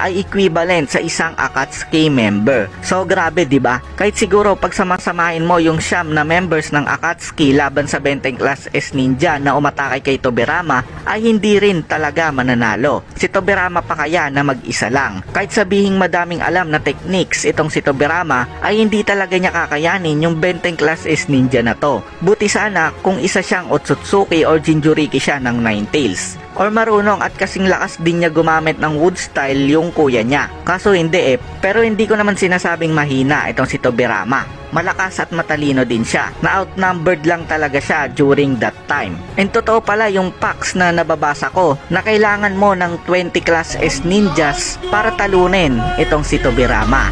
ay equivalent sa isang Akatsuki member. So grabe, 'di ba? Kahit siguro pag samasamahin mo yung siyam na members ng Akatsuki laban sa Benteng Class S Ninja na umatake kay Tobirama, ay hindi rin talaga mananalo. Si Tobirama pa kaya na mag-isa lang. Kahit sabihing madaming alam na techniques itong si Tobirama, ay hindi talaga niya kakayanin yung Benteng Class S Ninja na to. Buti sana kung isa siyang Otsutsuki or Jinchuriki siya ng Nine Tails. Or marunong at kasing lakas din niya gumamit ng wood style yung kuya niya. Kaso hindi pero hindi ko naman sinasabing mahina itong si Tobirama. Malakas at matalino din siya, na outnumbered lang talaga siya during that time. And totoo pala yung facts na nababasa ko na kailangan mo ng 20 Class S Ninjas para talunin itong si Tobirama.